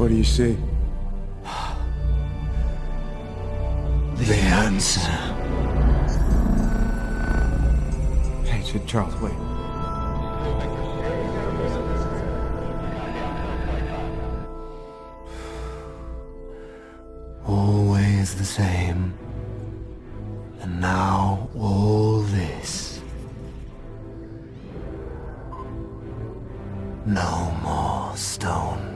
What do you see? The answer. Hey, Charles, wait. Always the same. And now all this. No more stones.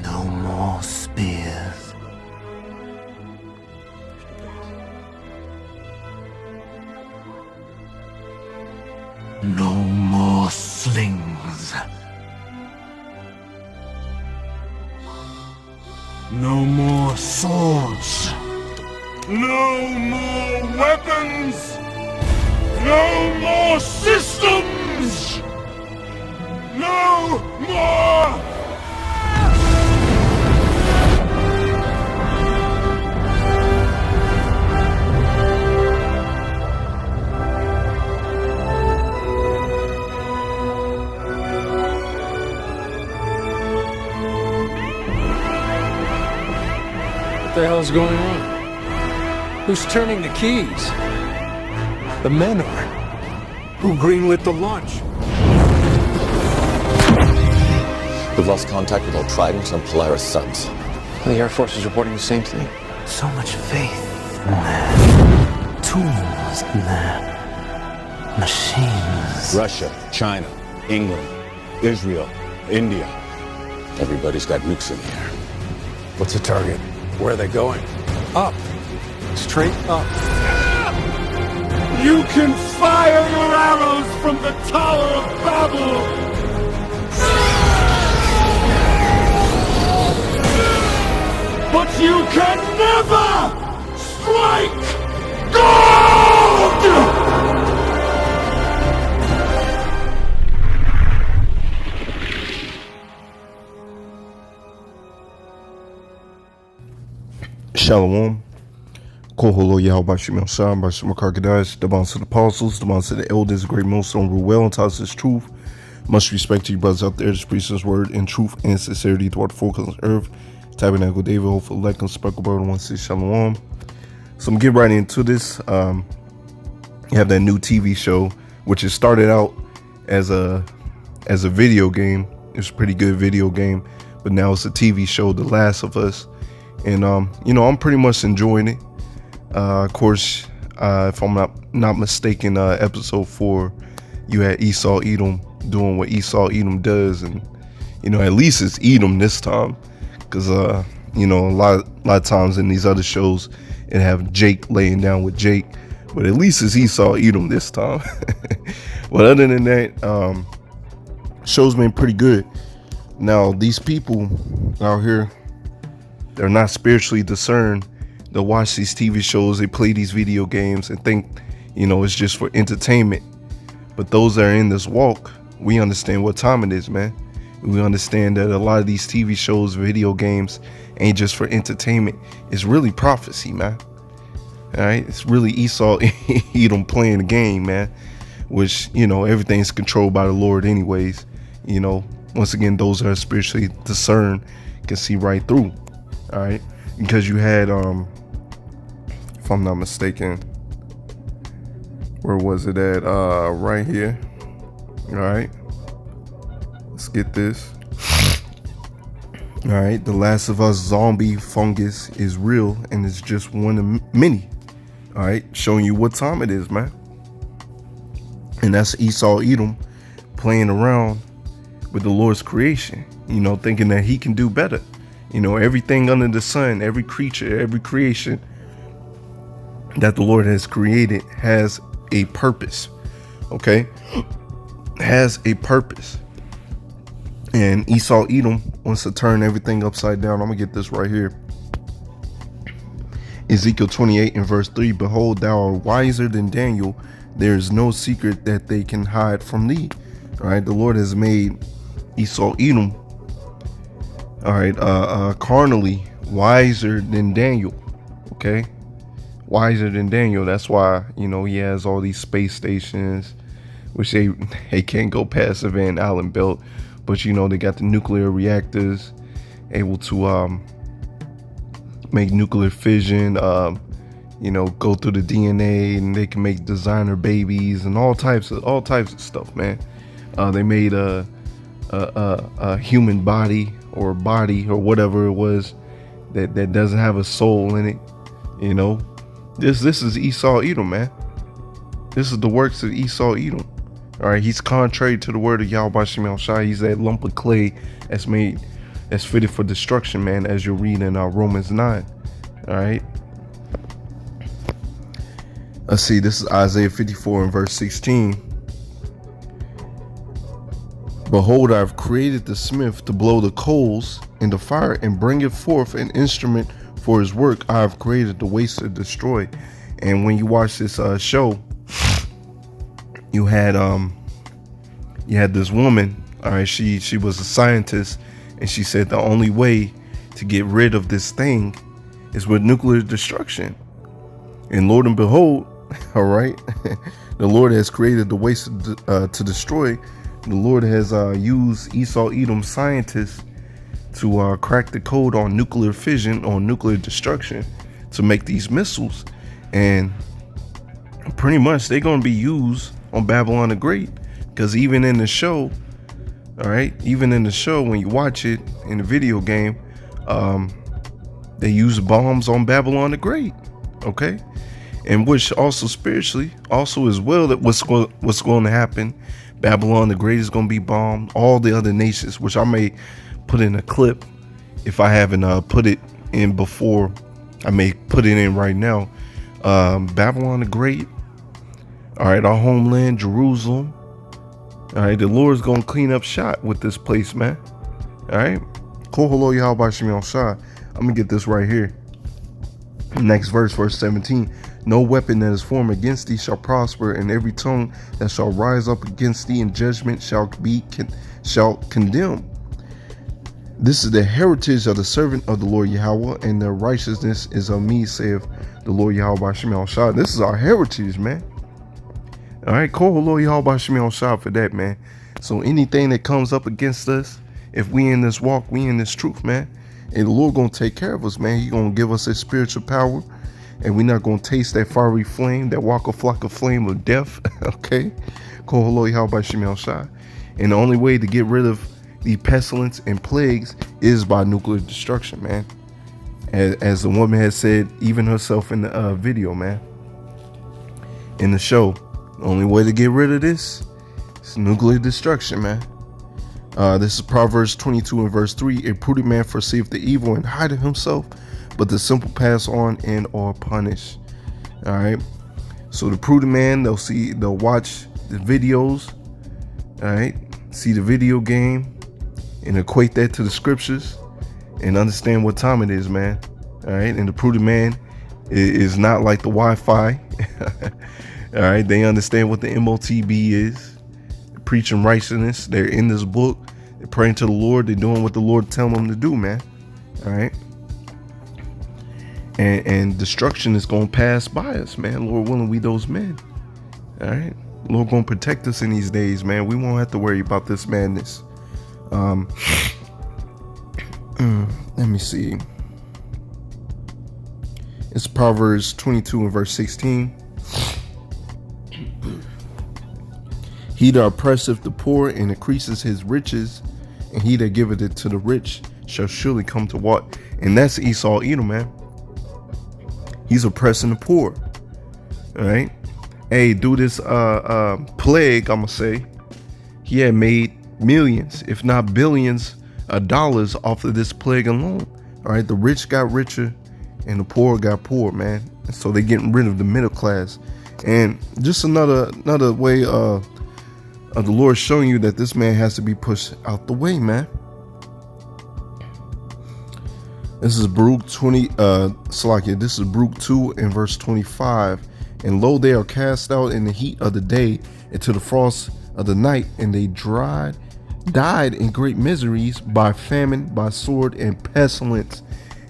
No more spears. No more slings. No more swords. No more weapons! No more systems! No more! What the hell's going on? Who's turning the keys? The men are. Who greenlit the launch? We've lost contact with all Trident and Polaris subs. The Air Force is reporting the same thing. So much faith in their tools, in their machines. Russia, China, England, Israel, India. Everybody's got nukes in the air. What's the target? Where are they going? Up. Straight up. You can fire your arrows from the Tower of Babel! But you can never strike gold! Shalom. Koholo Yahweh Shemel Sham, Bashim Karkadash, the bonds to the apostles, the bonds to the elders, great millstone rule well and tells us truth. Much respect to you brothers out there, to preach his word in truth and sincerity throughout the four corners of earth. Tabernacle David, hopeful elect and speckled bird, 1-6 Shalom. So I'm getting right into this. You have that new TV show, which has started out as a video game. It's a pretty good video game, but now it's a TV show, The Last of Us. And I'm pretty much enjoying it. Of course, if I'm not mistaken, episode 4, you had Esau Edom doing what Esau Edom does, and at least it's Edom this time, because a lot of times in these other shows it have Jake laying down with Jake, but at least it's Esau Edom this time. But other than that, show's been pretty good. Now these people out here, they're not spiritually discerned. They watch these TV shows, they play these video games and think, it's just for entertainment. But those that are in this walk, we understand what time it is, man. We understand that a lot of these TV shows, video games, ain't just for entertainment. It's really prophecy, man. All right, it's really Esau Edom playing the game, man. Which, everything's controlled by the Lord anyways. Once again, those that are spiritually discerned can see right through. All right, because you had, if I'm not mistaken, where was it at? Right here. All right, let's get this. All right, The Last of Us zombie fungus is real, and it's just one of many. All right, showing you what time it is, man. And that's Esau Edom playing around with the Lord's creation, thinking that he can do better. Everything under the sun, every creature, every creation that the Lord has created has a purpose. Okay? Has a purpose. And Esau Edom wants to turn everything upside down. I'm going to get this right here. Ezekiel 28 and verse 3. Behold, thou art wiser than Daniel. There is no secret that they can hide from thee. All right? The Lord has made Esau Edom, all right, carnally wiser than Daniel. Okay, wiser than Daniel. That's why he has all these space stations, which they can't go past the Van Allen belt, but you know, they got the nuclear reactors able to make nuclear fission, you know, go through the DNA, and they can make designer babies and all types of stuff, man. They made a human body or whatever it was that doesn't have a soul in it. You know, this is Esau Edom, man. This is the works of Esau Edom. All right, he's contrary to the word of Yahweh Bashim El-Shai. He's that lump of clay that's fitted for destruction, man, as you're reading in Romans 9. All right. Let's see, this is Isaiah 54 and verse 16. Behold, I have created the smith to blow the coals in the fire and bring it forth an instrument for his work. I have created the waste to destroy. And when you watch this show, you had this woman. All right, she was a scientist, and she said the only way to get rid of this thing is with nuclear destruction. And Lord and behold, all right, the Lord has created the waste to destroy. The Lord has used Esau Edom scientists to crack the code on nuclear fission, on nuclear destruction, to make these missiles. And pretty much they're going to be used on Babylon the Great, because even in the show, all right, even in the show, when you watch it in the video game, they use bombs on Babylon the Great, okay? And which also spiritually, also as well, that what's going to happen, Babylon the Great is going to be bombed. All the other nations, which I may put in a clip if I haven't put it in before, I may put it in right now. Babylon the Great, all right, our homeland, Jerusalem. All right, the Lord's going to clean up shop with this place, man. All right. Koholo Yahweh Bashim El-Shai. I'm going to get this right here. Next verse, verse 17. No weapon that is formed against thee shall prosper, and every tongue that shall rise up against thee in judgment shall condemn. This is the heritage of the servant of the Lord Yahweh, and the righteousness is of me, saith the Lord Yahweh Bashim El-Shai. This is our heritage, man. All right, call Lord Yahweh Bashim El-Shai for that, man. So anything that comes up against us, if we in this walk, we in this truth, man, and the Lord gonna take care of us, man. He gonna give us that spiritual power, and we're not gonna taste that fiery flame, that walk a flock of flame of death. Okay, call Lord Yahweh Bashim El-Shai. And the only way to get rid of the pestilence and plagues is by nuclear destruction, man. As the woman has said, even herself in the video, man, in the show, the only way to get rid of this is nuclear destruction, man. This is Proverbs 22 and verse 3. A prudent man foreseeth the evil and hideth himself, but the simple pass on and are punished. All right. So the prudent man, they'll watch the videos, all right, see the video game, and equate that to the scriptures and understand what time it is, man. All right. And the prudent man is not like the Wi-Fi. All right. They understand what the MOTB is. They're preaching righteousness. They're in this book. They're praying to the Lord. They're doing what the Lord tells them to do, man. All right. And destruction is going to pass by us, man. Lord willing, we those men. All right. Lord going to protect us in these days, man. We won't have to worry about this madness. Let me see. It's Proverbs 22 and verse 16. He that oppresseth the poor and increases his riches, and he that giveth it to the rich shall surely come to want. And that's Esau Edom, man. He's oppressing the poor. All right. Hey, do this plague, I'm gonna say, he had made millions, if not billions of dollars off of this plague alone. All right. The rich got richer and the poor got poor, man. And so they're getting rid of the middle class. And just another way of the Lord showing you that this man has to be pushed out the way, man. This is Baruch 20, Salakia. This is Baruch 2 and verse 25. And lo, they are cast out in the heat of the day into the frost of the night, and they died in great miseries by famine, by sword, and pestilence.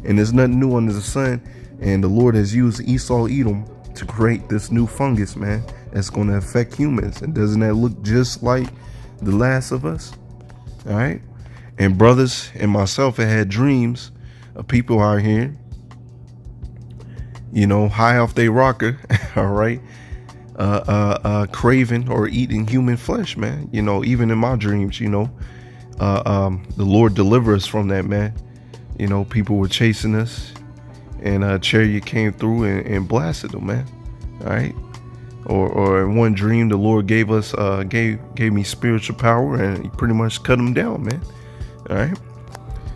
And there's nothing new under the sun. And the Lord has used Esau Edom to create this new fungus, man, that's going to affect humans. And doesn't that look just like The Last of Us? All right. And brothers and myself have had dreams of people out here, you know, high off their rocker, all right, craving or eating human flesh, man. You know, even in my dreams, you know, the Lord deliver us from that, man. You know, people were chasing us, and a chariot came through and blasted them, man. All right. Or in one dream, the Lord gave me spiritual power, and he pretty much cut them down, man. All right.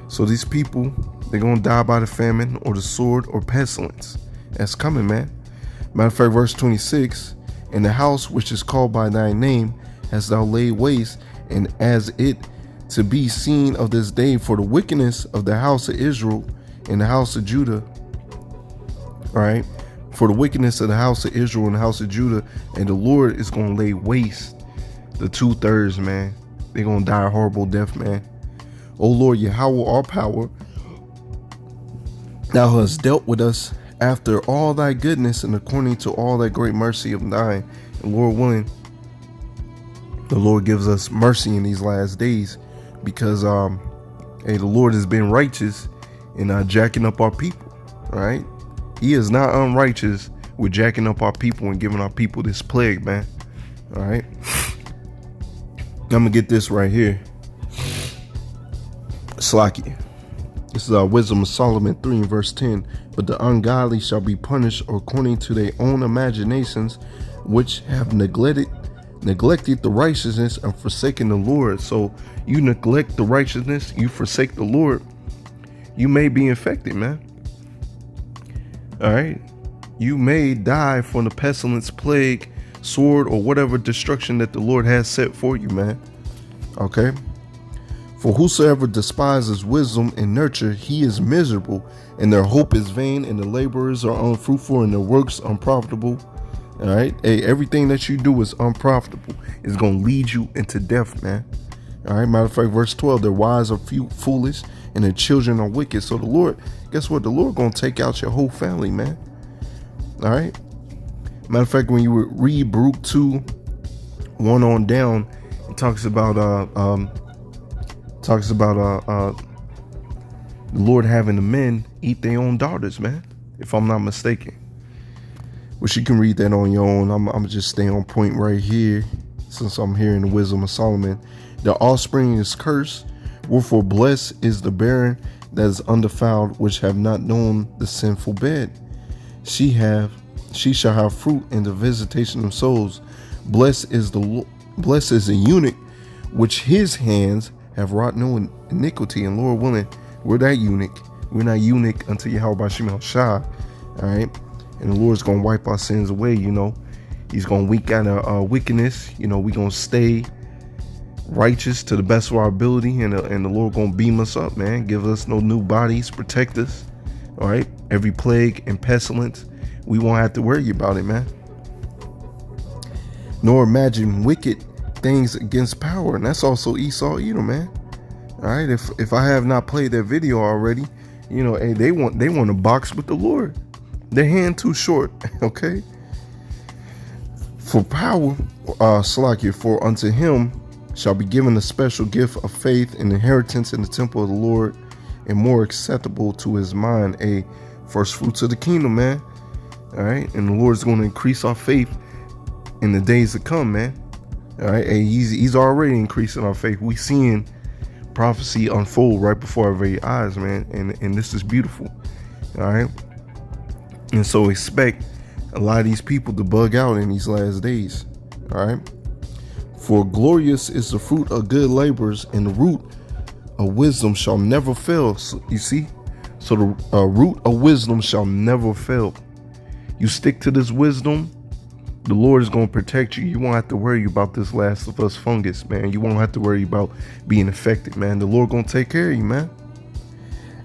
So these people, they're gonna die by the famine or the sword or pestilence. That's coming, man. Matter of fact, verse 26, and the house which is called by thy name hast thou laid waste, and as it to be seen of this day for the wickedness of the house of Israel and the house of Judah. All right. For the wickedness of the house of Israel and the house of Judah, and the Lord is going to lay waste the 2/3, man. They're going to die a horrible death, man. O Lord, Yahweh, our power, thou hast dealt with us after all thy goodness and according to all thy great mercy of thine. And Lord willing, the Lord gives us mercy in these last days, because hey, the Lord has been righteous in jacking up our people. All right. He is not unrighteous with jacking up our people and giving our people this plague, man. All right. I'm going to get this right here. Slaki. This is Wisdom of Solomon 3 and verse 10. But the ungodly shall be punished according to their own imaginations, which have neglected the righteousness and forsaken the Lord. So you neglect the righteousness, you forsake the Lord, you may be infected, man. All right. You may die from the pestilence, plague, sword, or whatever destruction that the Lord has set for you, man. Okay. For whosoever despises wisdom and nurture, he is miserable, and their hope is vain, and the laborers are unfruitful, and their works unprofitable. All right. Hey, everything that you do is unprofitable. It's going to lead you into death, man. All right. Matter of fact, verse 12, their wives are foolish, and their children are wicked. So the Lord, guess what? The Lord going to take out your whole family, man. All right. Matter of fact, when you read Baruch 2, 1 on down, it talks about the Lord having the men eat their own daughters, man, if I'm not mistaken. Which you can read that on your own. I'm just staying on point right here, since I'm hearing the wisdom of Solomon. The offspring is cursed, wherefore blessed is the barren that is undefiled, which have not known the sinful bed. She shall have fruit in the visitation of souls. Blessed is the eunuch, which his hands have wrought no iniquity. And Lord willing, we're that eunuch. We're not eunuch unto Yahweh Shem Shah. All right. And the Lord's going to wipe our sins away. You know, he's going to weak out our wickedness. You know, we're going to stay righteous to the best of our ability. And the Lord going to beam us up, man. Give us no new bodies. Protect us. All right. Every plague and pestilence, we won't have to worry about it, man. Nor imagine wicked things against power. And that's also Esau Edom, man. All right. If I have not played that video already, you know, hey, they want to box with the Lord. Their hand too short. Okay. For power, Salakia, for unto him shall be given a special gift of faith and inheritance in the temple of the Lord, and more acceptable to his mind, a first fruits of the kingdom, man. All right. And the Lord's going to increase our faith in the days to come, man. All right. And he's already increasing our faith. We seeing prophecy unfold right before our very eyes, man. And this is beautiful. All right. And so expect a lot of these people to bug out in these last days. All right. For glorious is the fruit of good labors, and the root of wisdom shall never fail. So, you see? So the root of wisdom shall never fail. You stick to this wisdom, the Lord is going to protect you. You won't have to worry about this Last of Us fungus, man. You won't have to worry about being affected, man. The Lord going to take care of you, man.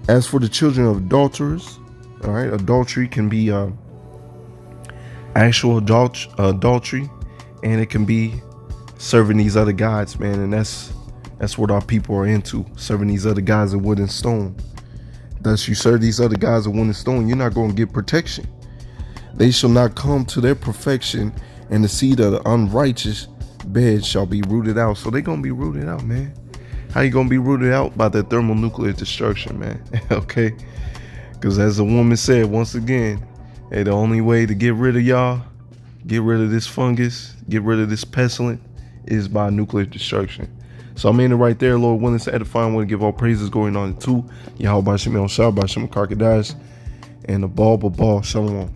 As for the children of adulterers, all right, adultery can be actual adultery, and it can be serving these other gods, man. And that's what our people are into, serving these other gods of wood and stone. Thus, you serve these other gods of wood and stone, you're not going to get protection. They shall not come to their perfection, and the seed of the unrighteous bed shall be rooted out. So they're going to be rooted out, man. how you gonna be rooted out by that thermonuclear destruction, man? Okay, because as the woman said once again, hey, the only way to get rid of y'all, get rid of this fungus, get rid of this pestilence, is by nuclear destruction. So I'm in it right there. Lord willing, to edify, I want to give all praises going on to Yahweh Bashem El Shah, Bashem Karkadias, and the Ball Shalom.